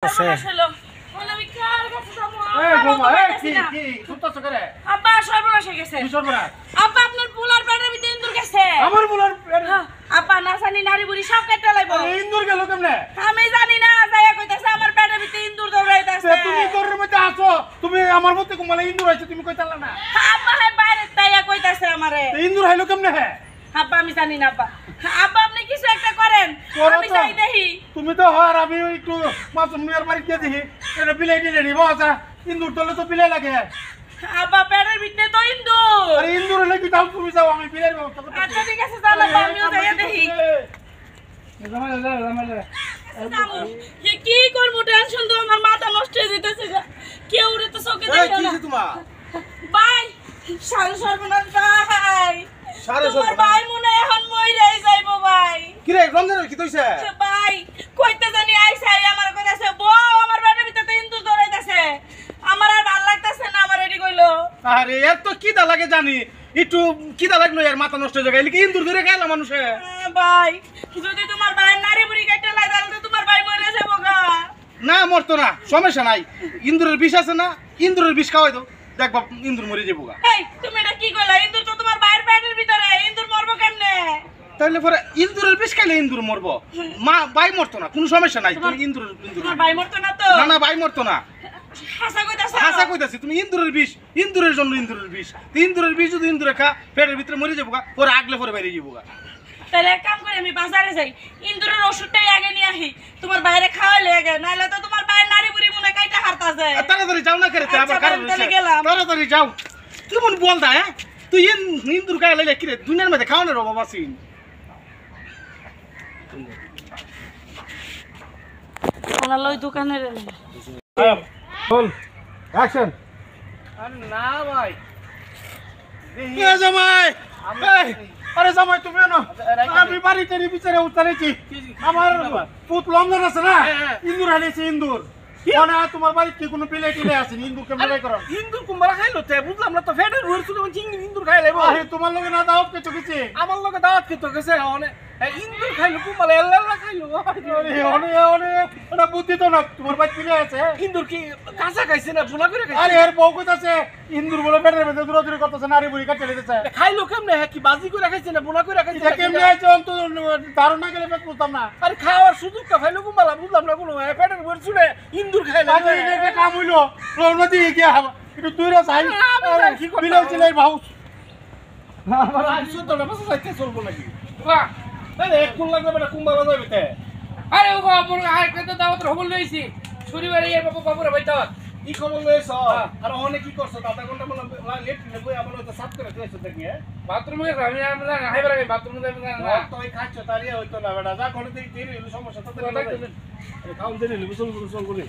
করছে আমি কার কাছে যাবো এই বাবা কি সুত্তাছ করে আব্বা সর্বনাশ হয়ে গেছে কি সর্বনাশ আব্বা আপনার পোলার পেটের ভিতরে ইন্দুর গেছে আমার বলার আব্বা না জানি নারী বুড়ি সব কেটে লাইবো ইন্দুর গেল কেমনে আমি জানি না যাইয়া কইতাছে আমার পেটের ভিতরে ইন্দুর দৌড়াইতাছে তুমি ইন্দুরের মধ্যে আছো তুমি আমার মধ্যে কোমালে ইন্দুর হইছে তুমি কইতালা না আব্বা হে বাইরে তাইয়া কইতাছে আমারে ইন্দুর হইলো কেমনে হে আব্বা আমি জানি না আব্বা আব্বা আপনি কিছু একটা করেন আমি চাই দেখি তুমি তো হর আমি একটু মাসুম মিয়ার বাড়ি দিয়ে দেখি এটা বিলাই দিলে নিব আচ্ছা ইন্দুর তলে তো বিলাই লাগে আব্বা পেটের ভিতরে তো ইন্দুর আরে ইন্দুর লাগি যাও তুমি যাও আমি বিলাই ব্যবস্থা করতে আচ্ছা ঠিক আছে চলো আমিও যাইয়া দেখি কি করবো টেনশন তো আমার মাথা নষ্ট হয়ে যেতেছে কেউ রে তো চোখে দেখে না তোমার ভাই সারা সর্বনাশ ভাই সারা তোমার ভাই মনে এখন মইরাই যাইবো ভাই কি রে রমজানের কি কইছে ভাই কইতে জানি আইছাই আমার কইতাছে বউ আমার পেটের ভিতরে ইন্দুর দৌড়াইতাছে আমার আর ভাল লাগতাছে না আমার এডি কইলো আরে এর তো কিদা লাগে জানি একটু কিদা লাগলো এর মাথা নষ্ট হয়ে যায় এলি কি ইন্দুর ধরে খাইলা মানুষে ভাই যদি তোমার ভাই নারী বুড়ি কেটে লাই তাহলে তো তোমার ভাই মরে যাবো গা না মরতো না সমস্যা নাই ইন্দুরের বিষ আছে না ইন্দুরের বিষ খাওয়াই দাও দেখ বাপ ইন্দুর মরে যাবো গা এই তুমি এটা কি কইলা ইন্দুর তো তোমার ভাইয়ের পেটের ভিতরে ইন্দুর মরবো কেমনে তাহলে পরে ইন্দুরের বিষ খাইলে ইন্দুর মরবো মা ভাই মরতো না কোনো সমস্যা নাই তুমি ইন্দুর তোমার ভাই মরতো না তো না না ভাই মরতো না হাসা কইতাছ হাসা কইতাছি তুমি ইন্দুরের বিষ ইন্দুরের জন্য ইন্দুরের বিষ ইন্দুরের বিষ যদি ইন্দুরে খা পেটের ভিতরে মরে যাবো গা পরে আগলে পরে বাইরে যাবো গা তাহলে এক কাম করে আমি বাজারে যাই ইন্দুরের ওষুধটাই আগে নিয়ে আসি তোমার বাইরে খাওয়াইলে আগে নাইলে তো তোমার বাইরে নারী বুড়ি মনে কাইটা হারতাছে তাড়াতাড়ি যাও না করে আবার কারণ তাহলে গেলাম তাড়াতাড়ি যাও কেমন বলদা হ্যাঁ তুই ইন্দুর গায়ে লাইলে কি রে দুনিয়ার মধ্যে খাওয়ানোর অভাব আছে ওনার লই দোকানের বল অ্যাকশন আরে না ভাই এ জামাই আরে জামাই তুমি না আমি বাড়িতে বিচারে উতারেছি আমার পুত লম্বন আছে না ইন্দুর হারিয়েছে ইন্দুর কোনা তোমার বাড়িতে কোনো পিলে টিলে আছে ইন্দুর কেমন করো ইন্দুর কুমড়া খাইলো তে বুঝলাম না তো ফেডের রুল ছিল ইন্দুর খাই লাইবো আরে তোমার লগে না দাওয়াত কে তো গেছে আমার লগে দাওয়াত কে তো গেছে অনে ইন্দুর খাইলো কুমড়া এল্লা খাইলো আরে অনে ওটা বুদ্ধি তো না তোমার বাড়িতে পিলে আছে ইন্দুর কি কাঁচা খাইছে না ভুনা করে খাইছে আরে এর বউ কইতাছে ইন্দুর বলে পেটের মধ্যে দূরদূরি করতেছে নারী বুড়ি কাটে দিতেছে খাইলো কেমনে কি বাজি করে খাইছে না ভুনা করে খাইছে কেমনে আইছে অন্ত ধারণা গেলে বেশ বুঝতাম না আরে খাওয়ার সুযোগটা খাইলো কুমড়া বুঝলাম না কোনো পেটের ভরে শুনে ইন্দুর খাইলো আরে এটা কাম হইলো নদী গিয়া একটু দূরে যাই কি বিলাই চিলাই ভাউ আমার আইছো তো না বসে যাইতে চলবো নাকি বাহ আরে এক কোন লাগবে বেটা কুমড়া যাবে তে আরে ও বাবু আর কত দাওয়াত খবর লইছি শনিবারে এই বাবু বাবুরে বাইতা কি খবর লইছ আর অনেক কি করছ আধা ঘন্টা মানে লেট নে বই আবার তো সাফ করে দিয়েছ দেখি বাথরুমে আমি আমরা হাইবার আমি বাথরুমে যাই না তো এই খাচ্ছ তারিয়া হইতো না বেটা যা কোন দিক দেরি হইলো সমস্যা তো খাওন দেরি হইলো বুঝল করে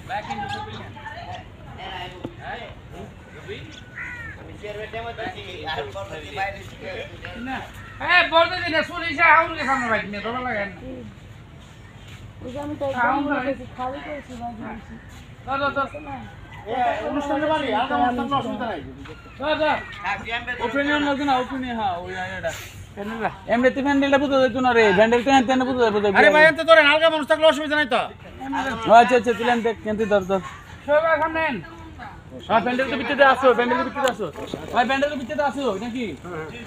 back into the building না এই বলতে দিন পুলিশে আউলে সামনে বাইক নিয়ে ধরা লাগেন ওই যে আমি তো খালি করেছি বাজি দাদা অনুষ্ঠানের বাড়ি আর অনুষ্ঠান অসুবিধা নাই দাদা ওপেনিয়ন লাগছে না ওপেনিয়ন হ্যাঁ ওই আইডা প্যান্ডেলটা এমনিতে প্যান্ডেলটা বুঝতে যাইতো না রে প্যান্ডেল তো হেন তেন বুঝতে যাইতো আরে ভাই এত তোরে হালকা মানুষ থাকলে অসুবিধা নাই তো আচ্ছা আচ্ছা তুলেন দেখ কেনতে দর দর সবাই সামনে হ্যাঁ প্যান্ডেল তো ভিতরে আসো প্যান্ডেল তো ভিতরে আসো ভাই প্যান্ডেল তো ভিতরে আসো নাকি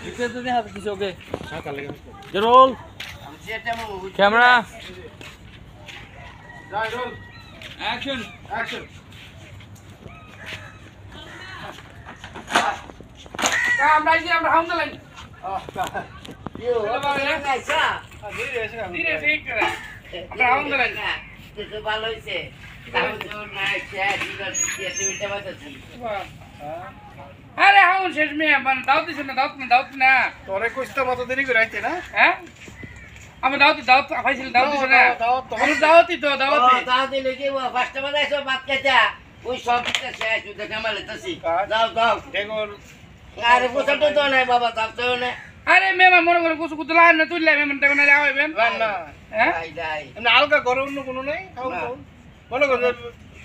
ভিতরে তো দেখা কিছু ওকে রোল ক্যামেরা যাই রোল অ্যাকশন অ্যাকশন আমরা আইছি আমরা হাউন্ডা লাইন ধীরে ঠিক করে আমরা হাউন্ডা লাইন ভালো হয়েছে আরে হাউন শেষ মেয়ে মানে দাওয়াত দিছে না দাওয়াত না তোরে কইতে মত দেরি করে আইতে না হ্যাঁ আমি দাওয়াত খাইছিল দাওয়াত দিছে না দাওয়াতই লেগে ফার্স্টে বাজাইছো ভাত খাইতা ওই সব শেষ দেখা মালে তাসি যাও যাও দেখো আরে পোষাটো তো নাই বাবা যাও তো না আরে মেমা মনে করে কুচু কুচু লাইন না তুললে মেমন টাকা না আইবেন না হ্যাঁ যাই যাই এমনি আলগা ঘরে অন্য কোনো নেই খাও না। খাও। মনে করো যে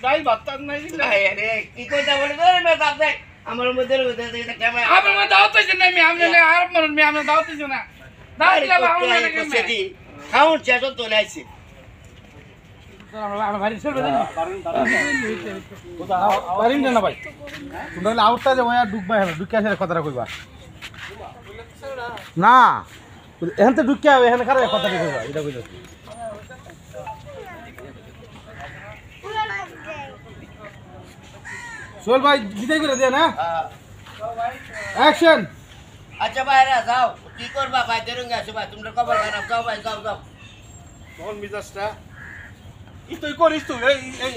ডাল ভাত টাত নাই দিলে নাই রে কি কইতা বলে তোরে মে বাপ দেখ আমার মধ্যে এটা কেমন আপনি মনে দাওয়াত দিছেন না আমি আপনি আর মরন আমি আপনি দাওয়াত দিছেন না দাওয়াত দিলে আমরা না কেমনে খাউন শেষ তো লাইছে আমরা বাড়ি চলবে না পারিন না ভাই তোমরা হলে আউটটা যে ওয়া ডুববা হবে ডুকিয়া ছেড়ে কথাটা কইবা না এখান থেকে ডুকিয়া হবে এখানে খারাপ কথাটা কইবা এটা কইছো সোহেল ভাই বিদায় করে দেন হ্যাঁ অ্যাকশন আচ্ছা ভাইরা যাও কি করবা ভাই দেরুঙ্গা আছে ভাই তোমরা খবর খারাপ যাও ভাই যাও যাও তখন মিজাজটা তুই করিস তুই এই এই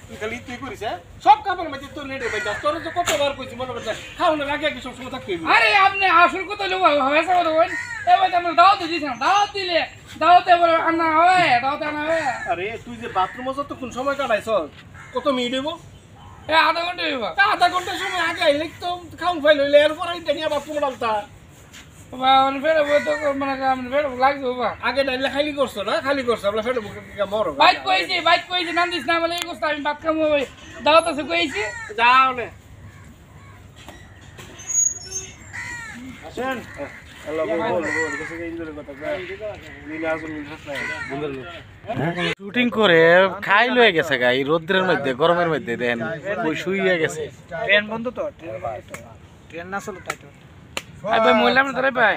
তুই খালি তুই করিস হ্যাঁ সব কাপড় মধ্যে তোর নেটে ভাই তোর তো কতবার কইছি মনে করতে খাওয়ানোর আগে আগে সব সময় থাকতে হইবে আরে আপনি আসল কথা লোক হয়েছে কথা বলেন এবার আমরা দাওয়াত দিয়েছিলাম দাওয়াত দিলে দাওয়াতে বলে আনা হয় দাওয়াতে আনা হয় আরে তুই যে বাথরুমে যত কোন সময় কাটাইছ কত মিনিট হইব এ আধা ঘন্টা হইবা আধা ঘন্টা সময় আগে আইলে তো খাউন ফাইল হইলে এরপর আইতে নিয়ে বাথরুমে ডালতা বাবা আমি ফের বলতো মানে আমি ফের লাগবে বাবা আগে ডাইলে খালি করছো না খালি করছো আমরা ফেটে বুকে মরো বাইক কইছি নাম দিস না বলে এই গোস্ত আমি ভাত খাবো দাওয়াত আছে কইছি যাও নে আসেন আল্লাহ বল কাছে ইনজয় কথা নীলা আসল শুটিং করে খাই লয়ে গেছে গা এই রোদ্রের মধ্যে গরমের মধ্যে দেখেন ওই শুইয়া গেছে ট্রেন বন্ধ তো ট্রেন না চলো তাই তো ভাই মহিলা আমরা ধরে ভাই